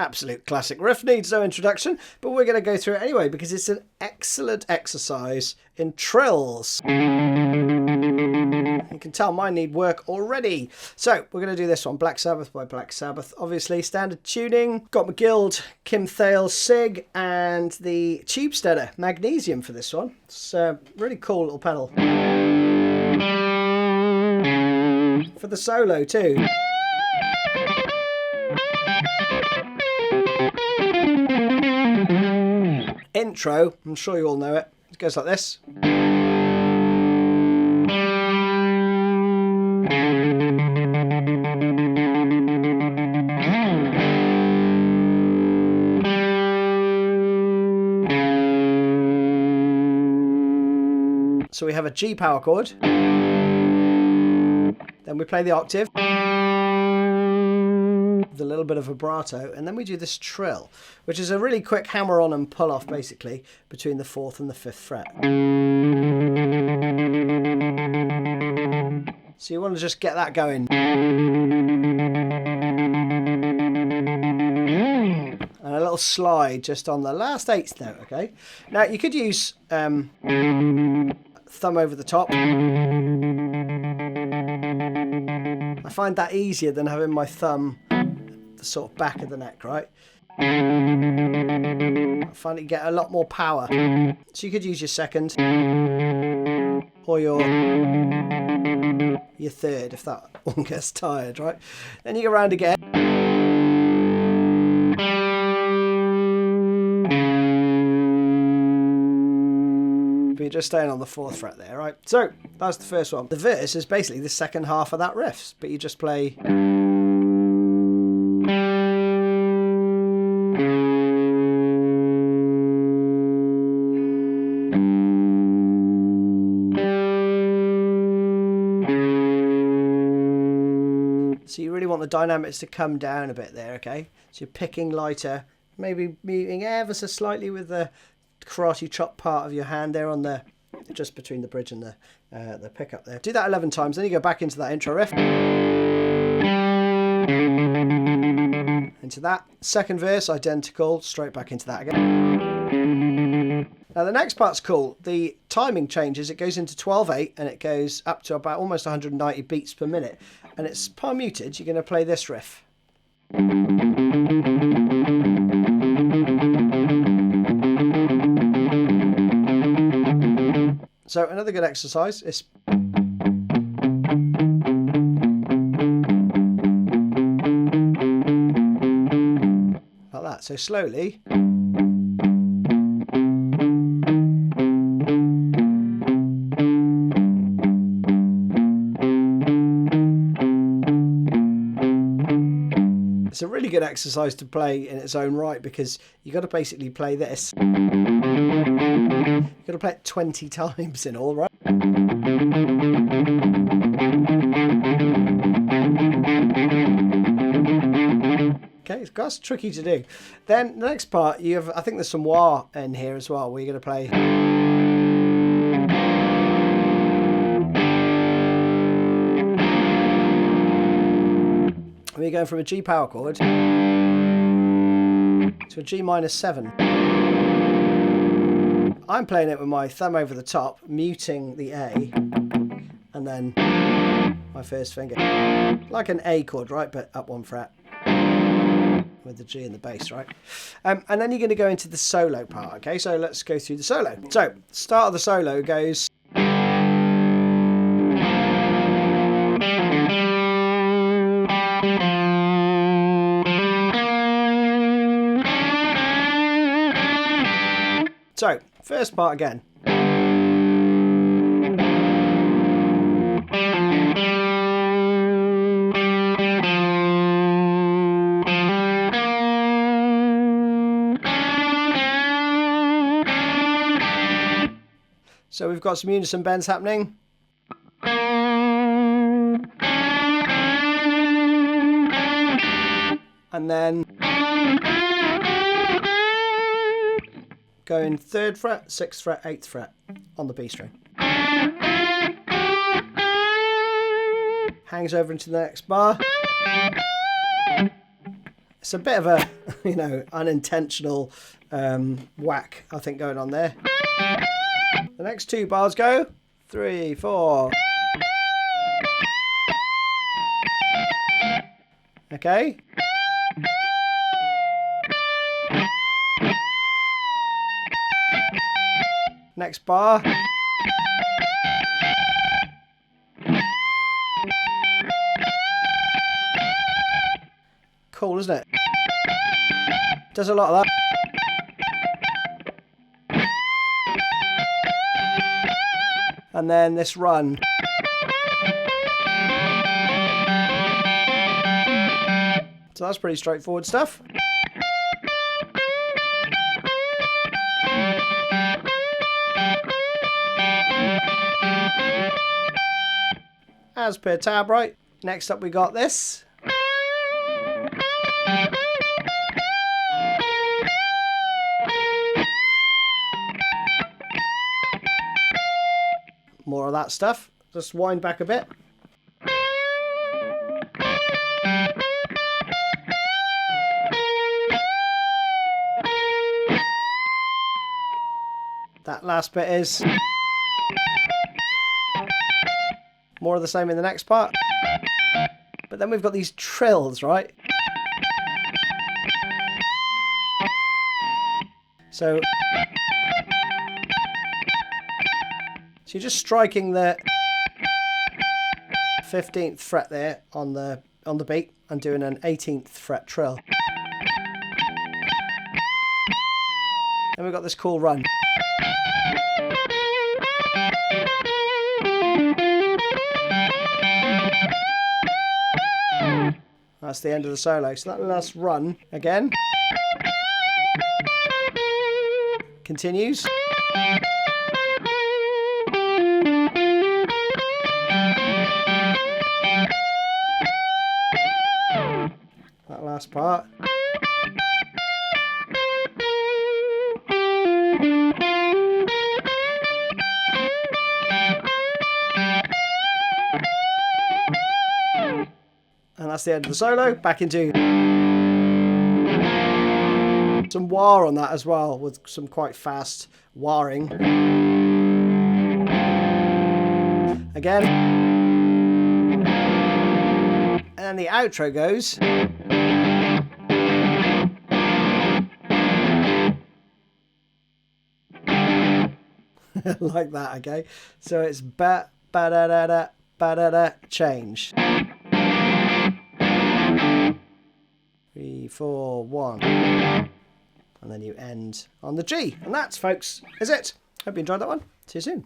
Absolute classic riff, needs no introduction, but we're going to go through it anyway because it's an excellent exercise in trills. You can tell mine need work already. So we're going to do this one, Black Sabbath by Black Sabbath. Obviously, standard tuning. Got my Guild, Kim Thale Sig, and the Tube Steader Magnesium for this one. It's a really cool little pedal. For the solo too. Intro, I'm sure you all know it. It goes like this. So we have a G power chord. Then we play the octave. With a little bit of vibrato, and then we do this trill, which is a really quick hammer on and pull off basically between the 4th and the 5th fret. So you want to just get that going. And a little slide just on the last 8th note, okay? Now you could use thumb over the top. I find that easier than having my thumb the sort of back of the neck, right? I find you get a lot more power. So you could use your 2nd or your 3rd if that one gets tired, right? Then you go around again. But you're just staying on the 4th fret there, right? So that's the first one. The verse is basically the second half of that riff, but you just play. So you really want the dynamics to come down a bit there, okay? So you're picking lighter, maybe muting ever so slightly with the karate chop part of your hand there on the, just between the bridge and the pickup there. Do that 11 times, then you go back into that intro riff. Into that. Second verse, identical, straight back into that again. Now the next part's cool. The timing changes. It goes into 12/8 and it goes up to about almost 190 beats per minute. And it's palm muted. You're going to play this riff. So another good exercise is like that. So slowly. It's a really good exercise to play in its own right because you got to basically play this. You've got to play it 20 times in all, right? Okay, that's tricky to do. Then the next part, you have, I think there's some wah in here as well, where you're going to play. We're going from a G power chord to a G minus 7. I'm playing it with my thumb over the top, muting the A, and then my first finger. Like an A chord, right? But up 1 fret with the G and the bass, right? And then you're going to go into the solo part, okay? So let's go through the solo. So, start of the solo goes. So, first part again. So we've got some unison bends happening. And then going 3rd fret, 6th fret, 8th fret on the B string. Hangs over into the next bar. It's a bit of a, you know, unintentional whack, I think, going on there. The next 2 bars go 3, 4. Okay. Next bar. Cool, isn't it? Does a lot of that. And then this run. So that's pretty straightforward stuff. As per tab, right? Next up we got this. More of that stuff. Just wind back a bit. That last bit is more of the same in the next part. But then we've got these trills, right? So you're just striking the 15th fret there on the beat and doing an 18th fret trill. Then we've got this cool run. That's the end of the solo. So that last run again continues. That last part. And that's the end of the solo. Back into some wah on that as well, with some quite fast wahing. Again. And then the outro goes. Like that, okay? So it's ba da da da ba da da change. 3, 4, 1. And then you end on the G. And that's, folks, is it. Hope you enjoyed that one. See you soon.